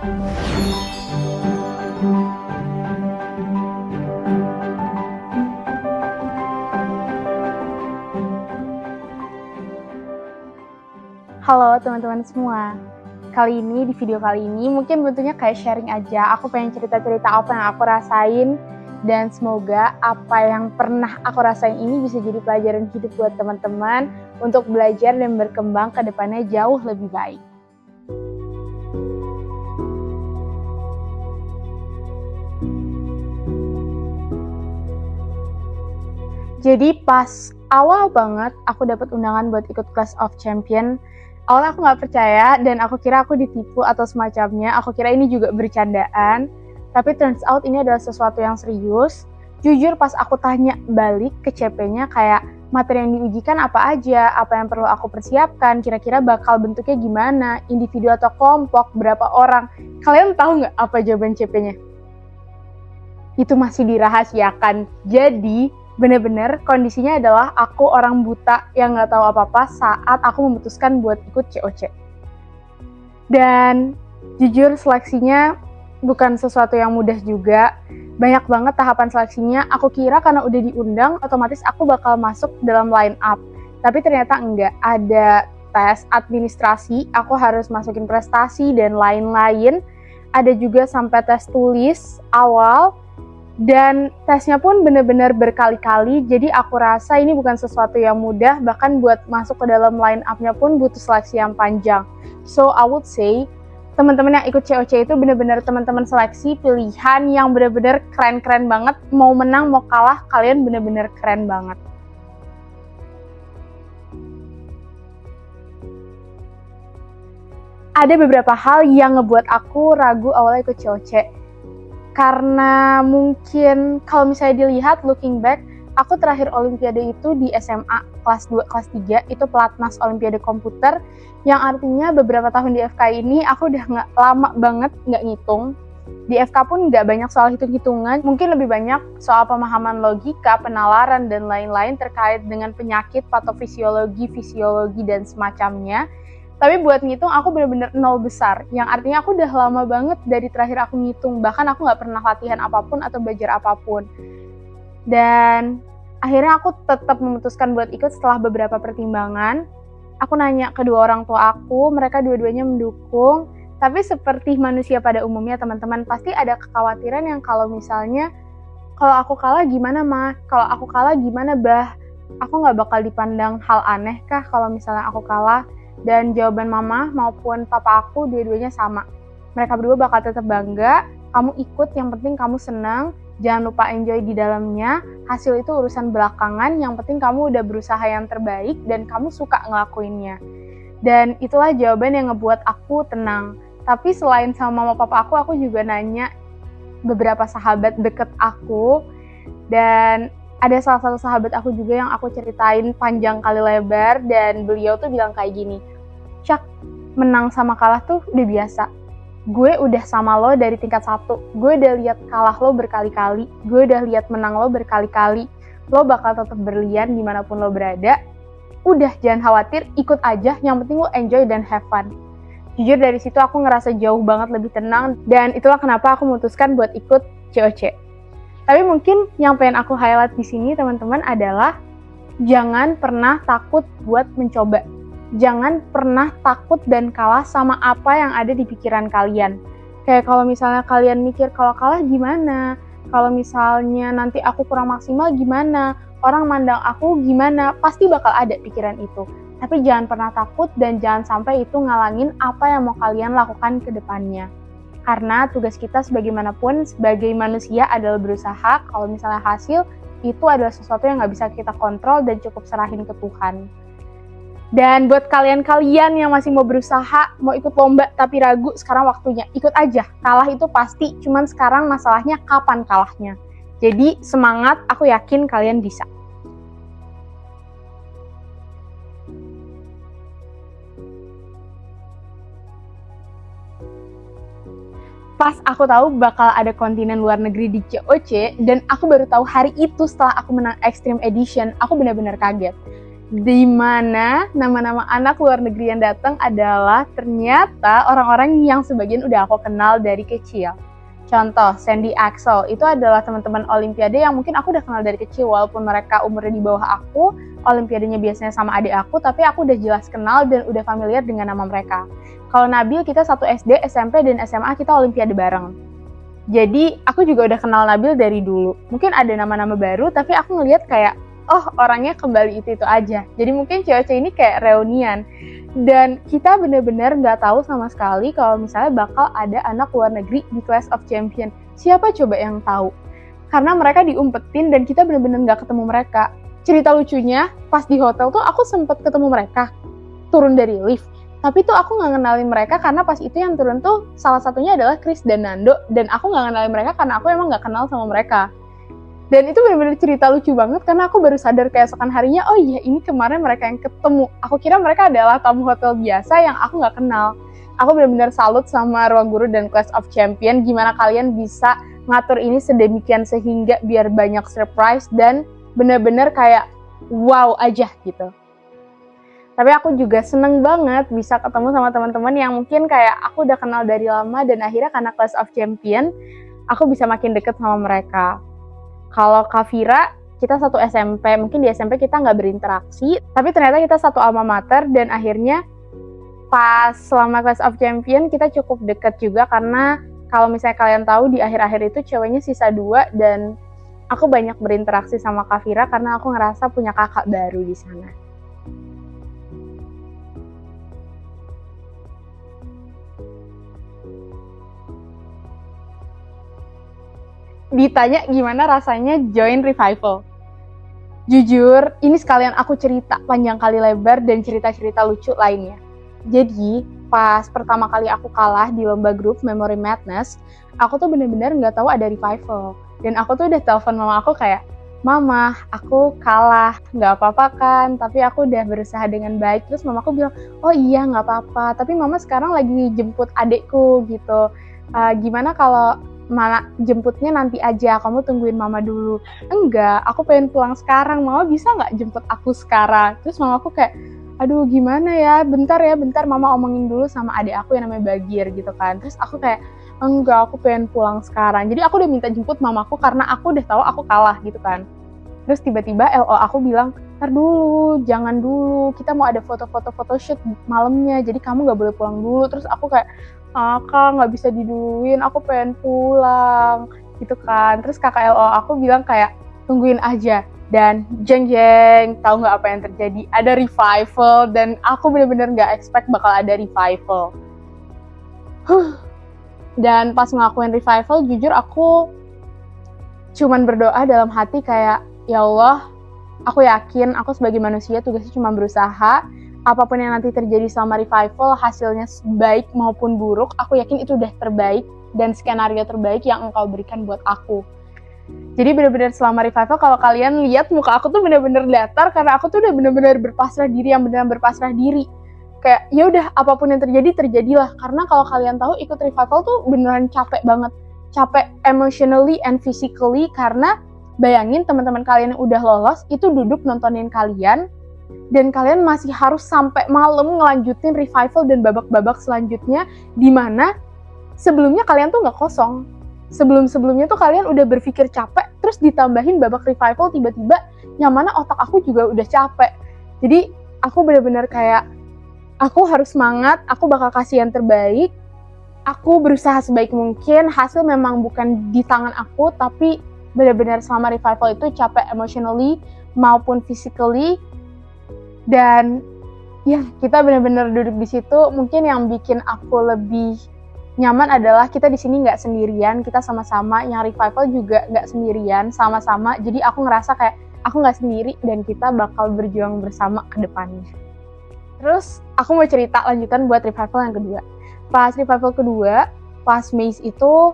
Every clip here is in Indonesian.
Halo teman-teman semua. Di video kali ini mungkin bentuknya kayak sharing aja. Aku pengen cerita-cerita apa yang aku rasain dan semoga apa yang pernah aku rasain ini bisa jadi pelajaran hidup buat teman-teman untuk belajar dan berkembang ke depannya jauh lebih baik. Jadi pas awal banget aku dapat undangan buat ikut Clash of Champion, awalnya aku nggak percaya dan aku kira aku ditipu atau semacamnya. Aku kira ini juga bercandaan, tapi turns out ini adalah sesuatu yang serius. Jujur pas aku tanya balik ke CP-nya kayak materi yang diujikan apa aja, apa yang perlu aku persiapkan, kira-kira bakal bentuknya gimana, individu atau kelompok, berapa orang. Kalian tahu nggak apa jawaban CP-nya? Itu masih dirahasiakan. Jadi bener-bener kondisinya adalah aku orang buta yang nggak tahu apa-apa saat aku memutuskan buat ikut COC. Dan jujur seleksinya bukan sesuatu yang mudah juga. Banyak banget tahapan seleksinya. Aku kira karena udah diundang, otomatis aku bakal masuk dalam line up. Tapi ternyata enggak. Ada tes administrasi, aku harus masukin prestasi dan lain-lain. Ada juga sampai tes tulis awal. Dan tesnya pun benar-benar berkali-kali, jadi aku rasa ini bukan sesuatu yang mudah, bahkan buat masuk ke dalam line up-nya pun butuh seleksi yang panjang. So, I would say, teman-teman yang ikut COC itu benar-benar teman-teman seleksi pilihan yang benar-benar keren-keren banget, mau menang, mau kalah, kalian benar-benar keren banget. Ada beberapa hal yang ngebuat aku ragu awalnya ikut COC. Karena mungkin kalau misalnya dilihat looking back, aku terakhir olimpiade itu di SMA kelas 2, kelas 3, itu pelatnas olimpiade komputer, yang artinya beberapa tahun di FK ini aku udah lama banget nggak ngitung. Di FK pun nggak banyak soal hitung-hitungan, mungkin lebih banyak soal pemahaman logika, penalaran, dan lain-lain terkait dengan penyakit, patofisiologi, fisiologi, dan semacamnya. Tapi buat ngitung aku bener-bener nol besar, yang artinya aku udah lama banget dari terakhir aku ngitung, bahkan aku gak pernah latihan apapun atau belajar apapun. Dan akhirnya aku tetap memutuskan buat ikut setelah beberapa pertimbangan. Aku nanya kedua orang tua aku, mereka dua-duanya mendukung, tapi seperti manusia pada umumnya teman-teman, pasti ada kekhawatiran yang kalau misalnya, kalau aku kalah gimana Ma? Kalau aku kalah gimana Bah? Aku gak bakal dipandang hal aneh kah kalau misalnya aku kalah? Dan jawaban mama maupun papa aku dua-duanya sama. Mereka berdua bakal tetap bangga, kamu ikut, yang penting kamu senang, jangan lupa enjoy di dalamnya, hasil itu urusan belakangan, yang penting kamu udah berusaha yang terbaik dan kamu suka ngelakuinnya. Dan itulah jawaban yang ngebuat aku tenang. Tapi selain sama mama papa aku juga nanya beberapa sahabat deket aku, dan ada salah satu sahabat aku juga yang aku ceritain panjang kali lebar, dan beliau tuh bilang kayak gini, Cak, menang sama kalah tuh udah biasa. Gue udah sama lo dari tingkat 1, gue udah lihat kalah lo berkali-kali, gue udah lihat menang lo berkali-kali, lo bakal tetap berlian dimanapun lo berada. Udah, jangan khawatir, ikut aja, yang penting lo enjoy dan have fun. Jujur dari situ aku ngerasa jauh banget lebih tenang, dan itulah kenapa aku memutuskan buat ikut COC. Tapi mungkin yang pengen aku highlight di sini teman-teman adalah jangan pernah takut buat mencoba. Jangan pernah takut dan kalah sama apa yang ada di pikiran kalian. Kayak kalau misalnya kalian mikir kalau kalah gimana? Kalau misalnya nanti aku kurang maksimal gimana? Orang mandang aku gimana? Pasti bakal ada pikiran itu. Tapi jangan pernah takut dan jangan sampai itu ngalangin apa yang mau kalian lakukan ke depannya. Karena tugas kita sebagaimanapun sebagai manusia adalah berusaha. Kalau misalnya hasil itu adalah sesuatu yang nggak bisa kita kontrol dan cukup serahin ke Tuhan. Dan buat kalian-kalian yang masih mau berusaha, mau ikut lomba tapi ragu, sekarang waktunya. Ikut aja, kalah itu pasti, cuman sekarang masalahnya kapan kalahnya. Jadi semangat, aku yakin kalian bisa. Pas aku tahu bakal ada kontinen luar negeri di COC, dan aku baru tahu hari itu setelah aku menang Extreme Edition, aku benar-benar kaget. Di mana nama-nama anak luar negeri yang datang adalah ternyata orang-orang yang sebagian udah aku kenal dari kecil. Contoh, Sandy Axel, itu adalah teman-teman Olimpiade yang mungkin aku udah kenal dari kecil, walaupun mereka umurnya di bawah aku, Olimpiadenya biasanya sama adik aku, tapi aku udah jelas kenal dan udah familiar dengan nama mereka. Kalau Nabil, kita satu SD, SMP, dan SMA kita Olimpiade bareng. Jadi, aku juga udah kenal Nabil dari dulu. Mungkin ada nama-nama baru, tapi aku ngeliat kayak, oh orangnya kembali itu aja. Jadi mungkin cewek-cewek ini kayak reunian. Dan kita benar-benar nggak tahu sama sekali kalau misalnya bakal ada anak luar negeri di Clash of Champions. Siapa coba yang tahu? Karena mereka diumpetin dan kita benar-benar nggak ketemu mereka. Cerita lucunya, pas di hotel tuh aku sempat ketemu mereka. Turun dari lift. Tapi tuh aku nggak ngenalin mereka karena pas itu yang turun tuh salah satunya adalah Chris dan Nando. Dan aku nggak ngenalin mereka karena aku emang nggak kenal sama mereka. Dan itu benar-benar cerita lucu banget karena aku baru sadar keesokan harinya, oh iya ini kemarin mereka yang ketemu. Aku kira mereka adalah tamu hotel biasa yang aku nggak kenal. Aku benar-benar salut sama Ruang Guru dan Clash of Champions, gimana kalian bisa ngatur ini sedemikian sehingga biar banyak surprise dan benar-benar kayak wow aja gitu. Tapi aku juga seneng banget bisa ketemu sama teman-teman yang mungkin kayak aku udah kenal dari lama dan akhirnya karena Clash of Champions, aku bisa makin deket sama mereka. Kalau Kak Vira, kita satu SMP, mungkin di SMP kita nggak berinteraksi, tapi ternyata kita satu alma mater, dan akhirnya pas selama Clash of Champions kita cukup deket juga, karena kalau misalnya kalian tahu di akhir-akhir itu ceweknya sisa 2, dan aku banyak berinteraksi sama Kak Vira karena aku ngerasa punya kakak baru di sana. Ditanya gimana rasanya join Revival. Jujur, ini sekalian aku cerita panjang kali lebar dan cerita-cerita lucu lainnya. Jadi, pas pertama kali aku kalah di lomba grup Memory Madness, aku tuh bener-bener nggak tahu ada Revival. Dan aku tuh udah telepon mama aku kayak, Mama, aku kalah, nggak apa-apa kan, tapi aku udah berusaha dengan baik. Terus mama aku bilang, oh iya nggak apa-apa, tapi mama sekarang lagi jemput adekku gitu. Gimana kalau mana jemputnya nanti aja, kamu tungguin mama dulu. Enggak, aku pengen pulang sekarang, mama bisa nggak jemput aku sekarang? Terus mama aku kayak, aduh gimana ya, bentar mama omongin dulu sama adik aku yang namanya Bagir gitu kan. Terus aku kayak, enggak, aku pengen pulang sekarang. Jadi aku udah minta jemput mamaku karena aku udah tahu aku kalah gitu kan. Terus tiba-tiba LO aku bilang, ntar dulu, jangan dulu, kita mau ada foto-foto photoshoot malamnya, jadi kamu gak boleh pulang dulu. Terus aku kayak, Kak gak bisa diduluin, aku pengen pulang gitu kan. Terus kakak LO aku bilang kayak, tungguin aja. Dan jeng, tahu nggak apa yang terjadi? Ada Revival, dan aku bener-bener nggak expect bakal ada Revival. Dan pas ngelakuin Revival, jujur aku cuman berdoa dalam hati kayak, ya Allah, aku yakin aku sebagai manusia tugasnya cuma berusaha. Apapun yang nanti terjadi selama Revival, hasilnya baik maupun buruk, aku yakin itu udah terbaik dan skenario terbaik yang Engkau berikan buat aku. Jadi benar-benar selama Revival, kalau kalian lihat muka aku tuh benar-benar datar karena aku tuh udah benar-benar berpasrah diri, yang benar-benar berpasrah diri. Kayak ya udah, apapun yang terjadi terjadilah. Karena kalau kalian tahu ikut Revival tuh beneran capek banget, capek emotionally and physically, karena bayangin teman-teman kalian yang udah lolos itu duduk nontonin kalian, dan kalian masih harus sampai malam ngelanjutin Revival dan babak-babak selanjutnya, dimana sebelumnya kalian tuh nggak kosong. Sebelum-sebelumnya tuh kalian udah berpikir capek, terus ditambahin babak Revival tiba-tiba, yang mana otak aku juga udah capek. Jadi aku benar-benar kayak, aku harus semangat, aku bakal kasih yang terbaik, aku berusaha sebaik mungkin, hasil memang bukan di tangan aku, tapi benar-benar selama Revival itu capek emotionally maupun physically. Dan ya kita benar-benar duduk di situ. Mungkin yang bikin aku lebih nyaman adalah kita di sini nggak sendirian, kita sama-sama. Yang Revival juga nggak sendirian, sama-sama. Jadi aku ngerasa kayak aku nggak sendiri dan kita bakal berjuang bersama ke depannya. Terus aku mau cerita lanjutan buat Revival yang kedua. Pas Revival kedua, pas Maze itu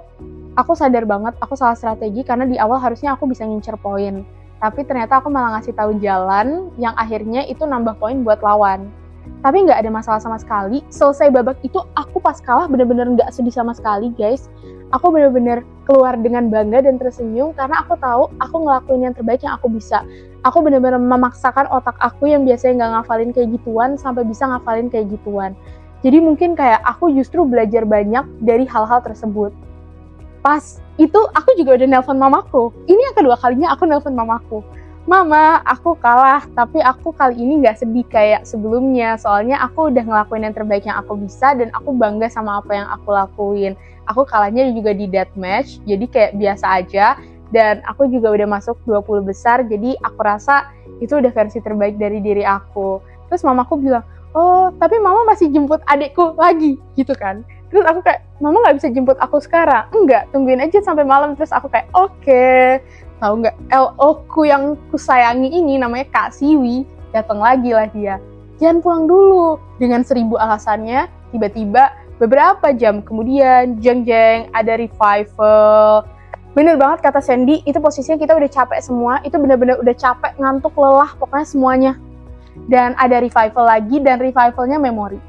aku sadar banget aku salah strategi karena di awal harusnya aku bisa ngincer poin. Tapi ternyata aku malah ngasih tahu jalan yang akhirnya itu nambah poin buat lawan. tapi nggak ada masalah sama sekali. Selesai babak itu aku pas kalah bener-bener nggak sedih sama sekali guys. Aku bener-bener keluar dengan bangga dan tersenyum karena aku tahu aku ngelakuin yang terbaik yang aku bisa. Aku bener-bener memaksakan otak aku yang biasanya nggak ngafalin kayak gituan sampai bisa ngafalin kayak gituan. Jadi mungkin kayak aku justru belajar banyak dari hal-hal tersebut. Pas itu aku juga udah nelpon mamaku. Ini yang kedua kalinya aku nelpon mamaku. Mama, aku kalah, tapi aku kali ini gak sedih kayak sebelumnya. Soalnya aku udah ngelakuin yang terbaik yang aku bisa dan aku bangga sama apa yang aku lakuin. Aku kalahnya juga di deathmatch, jadi kayak biasa aja. Dan aku juga udah masuk 20 besar, jadi aku rasa itu udah versi terbaik dari diri aku. Terus mamaku bilang, oh tapi mama masih jemput adekku lagi, gitu kan. Terus aku kayak, mama gak bisa jemput aku sekarang? Enggak, tungguin aja sampai malam. Terus aku kayak, oke. Tahu nggak, LO ku yang kusayangi ini namanya Kak Siwi, datang lagi lah dia. Jangan pulang dulu. Dengan 1000 alasannya, tiba-tiba beberapa jam kemudian, jeng-jeng, ada revival. Bener banget kata Sandy, itu posisinya kita udah capek semua, itu bener-bener udah capek, ngantuk, lelah, pokoknya semuanya. Dan ada revival lagi, dan revivalnya memori.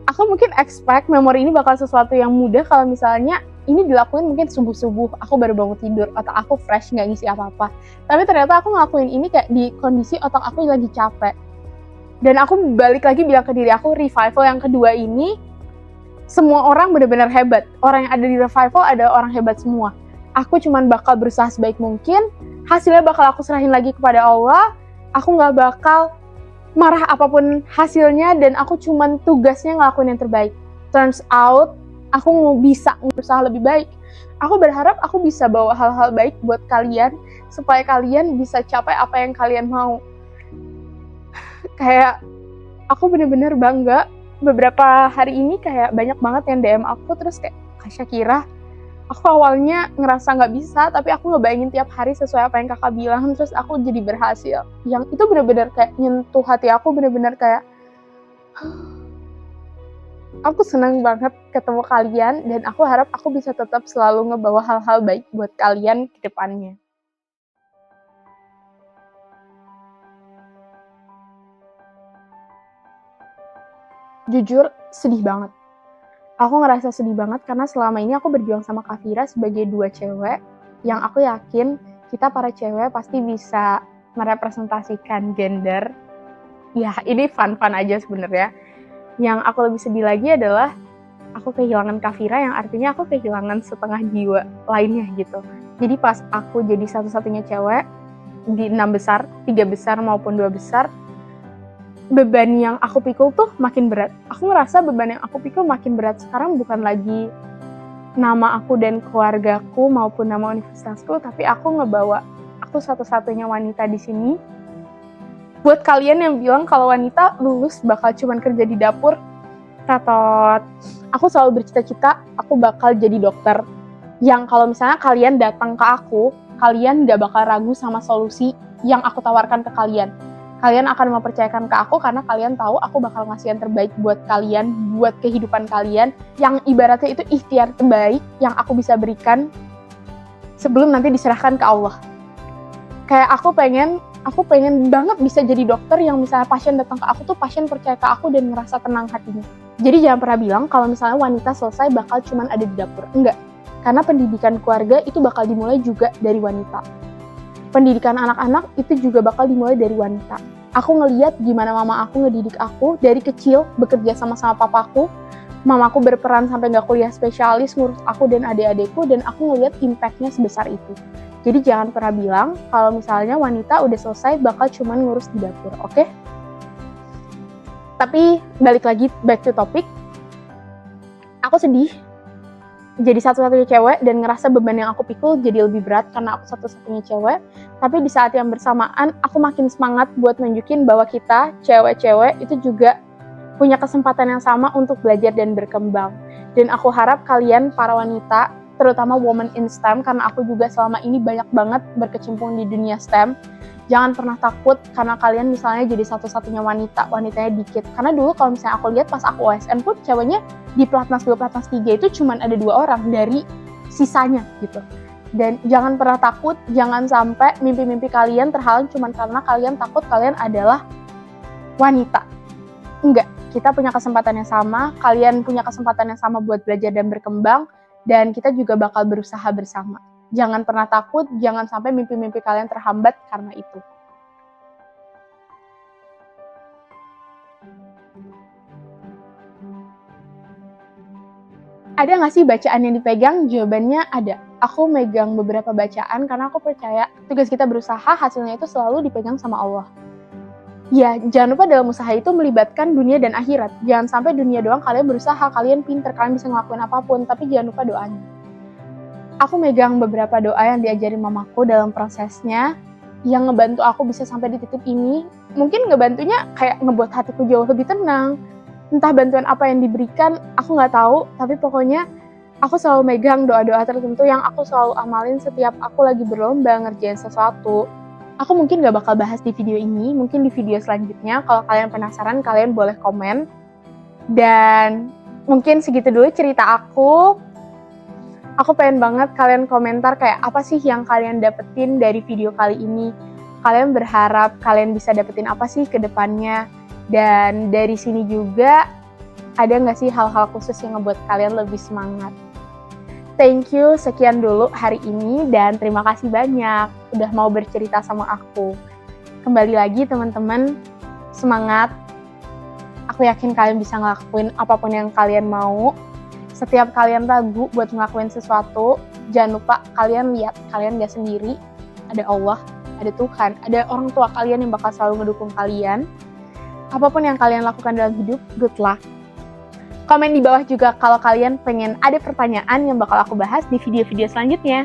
Aku mungkin expect memori ini bakal sesuatu yang mudah kalau misalnya ini dilakuin mungkin subuh-subuh, aku baru bangun tidur, otak aku fresh, nggak ngisi apa-apa. Tapi ternyata aku ngelakuin ini kayak di kondisi otak aku lagi capek. Dan aku balik lagi bilang ke diri aku, revival yang kedua ini, semua orang benar-benar hebat. Orang yang ada di revival ada orang hebat semua. Aku cuman bakal berusaha sebaik mungkin, hasilnya bakal aku serahin lagi kepada Allah, aku nggak bakal marah apapun hasilnya, dan aku cuman tugasnya ngelakuin yang terbaik. Turns out, aku mau bisa berusaha lebih baik. Aku berharap aku bisa bawa hal-hal baik buat kalian, supaya kalian bisa capai apa yang kalian mau. Kayak, aku bener-bener bangga, beberapa hari ini kayak banyak banget yang DM aku, terus kayak, Kak Syakira, aku awalnya ngerasa nggak bisa, tapi aku ngebayangin tiap hari sesuai apa yang kakak bilang, terus aku jadi berhasil. Yang itu bener-bener kayak nyentuh hati aku, bener-bener kayak, aku senang banget ketemu kalian, dan aku harap aku bisa tetap selalu ngebawa hal-hal baik buat kalian ke depannya. Jujur, sedih banget. Aku ngerasa sedih banget karena selama ini aku berjuang sama Kak Fira sebagai dua cewek yang aku yakin kita para cewek pasti bisa merepresentasikan gender. Ya, ini fun-fun aja sebenarnya. Yang aku lebih sedih lagi adalah aku kehilangan Kak Fira, yang artinya aku kehilangan setengah jiwa lainnya gitu. Jadi pas aku jadi satu-satunya cewek di 6 besar, 3 besar maupun 2 besar, beban yang aku pikul tuh makin berat. Aku ngerasa beban yang aku pikul makin berat sekarang bukan lagi nama aku dan keluargaku maupun nama universitasku, tapi aku ngebawa aku satu-satunya wanita di sini. Buat kalian yang bilang kalau wanita lulus bakal cuman kerja di dapur, tatot. Aku selalu bercita-cita aku bakal jadi dokter. Yang kalau misalnya kalian datang ke aku, kalian gak bakal ragu sama solusi yang aku tawarkan ke kalian. Kalian akan mempercayakan ke aku karena kalian tahu aku bakal ngasih yang terbaik buat kalian, buat kehidupan kalian, yang ibaratnya itu ikhtiar terbaik yang aku bisa berikan sebelum nanti diserahkan ke Allah. Kayak aku pengen banget bisa jadi dokter yang misalnya pasien datang ke aku tuh pasien percaya ke aku dan ngerasa tenang hatinya. Jadi jangan pernah bilang kalau misalnya wanita selesai bakal cuman ada di dapur. Enggak. Karena pendidikan keluarga itu bakal dimulai juga dari wanita. Pendidikan anak-anak itu juga bakal dimulai dari wanita. Aku ngeliat gimana mama aku ngedidik aku dari kecil, bekerja sama-sama papaku. Mamaku berperan sampai gak kuliah spesialis, ngurus aku dan adik-adikku, dan aku ngeliat impact-nya sebesar itu. Jadi jangan pernah bilang kalau misalnya wanita udah selesai bakal cuman ngurus di dapur, oke? Tapi balik lagi, back to topic. Aku sedih jadi satu-satunya cewek dan ngerasa beban yang aku pikul jadi lebih berat karena aku satu-satunya cewek. Tapi di saat yang bersamaan aku makin semangat buat nunjukin bahwa kita cewek-cewek itu juga punya kesempatan yang sama untuk belajar dan berkembang. Dan aku harap kalian para wanita, terutama women in STEM, karena aku juga selama ini banyak banget berkecimpung di dunia STEM, jangan pernah takut karena kalian misalnya jadi satu-satunya wanitanya dikit. Karena dulu kalau misalnya aku lihat pas aku OSN pun ceweknya di Platnas 2, Platnas 3 itu cuman ada 2 orang dari sisanya gitu. Dan jangan pernah takut, jangan sampai mimpi-mimpi kalian terhalang cuman karena kalian takut kalian adalah wanita. Enggak, kita punya kesempatan yang sama, kalian punya kesempatan yang sama buat belajar dan berkembang, dan kita juga bakal berusaha bersama. Jangan pernah takut, jangan sampai mimpi-mimpi kalian terhambat karena itu. Ada nggak sih bacaan yang dipegang? Jawabannya ada. Aku megang beberapa bacaan karena aku percaya tugas kita berusaha, hasilnya itu selalu dipegang sama Allah. Ya, jangan lupa dalam usaha itu melibatkan dunia dan akhirat. Jangan sampai dunia doang kalian berusaha, kalian pinter, kalian bisa ngelakuin apapun, tapi jangan lupa doanya. Aku megang beberapa doa yang diajarin mamaku dalam prosesnya, yang ngebantu aku bisa sampai di titik ini. Mungkin ngebantunya kayak ngebuat hatiku jauh lebih tenang. Entah bantuan apa yang diberikan, aku nggak tahu, tapi pokoknya aku selalu megang doa-doa tertentu yang aku selalu amalin setiap aku lagi berlomba ngerjain sesuatu. Aku mungkin gak bakal bahas di video ini, mungkin di video selanjutnya. Kalau kalian penasaran, kalian boleh komen. Dan mungkin segitu dulu cerita aku. Aku pengen banget kalian komentar kayak apa sih yang kalian dapetin dari video kali ini. Kalian berharap kalian bisa dapetin apa sih ke depannya. Dan dari sini juga, ada gak sih hal-hal khusus yang ngebuat kalian lebih semangat? Thank you, sekian dulu hari ini dan terima kasih banyak udah mau bercerita sama aku. Kembali lagi teman-teman, semangat. Aku yakin kalian bisa ngelakuin apapun yang kalian mau. Setiap kalian ragu buat ngelakuin sesuatu, jangan lupa kalian lihat, kalian gak sendiri. Ada Allah, ada Tuhan, ada orang tua kalian yang bakal selalu ngedukung kalian. Apapun yang kalian lakukan dalam hidup, good luck. Komen di bawah juga kalau kalian pengen ada pertanyaan yang bakal aku bahas di video-video selanjutnya.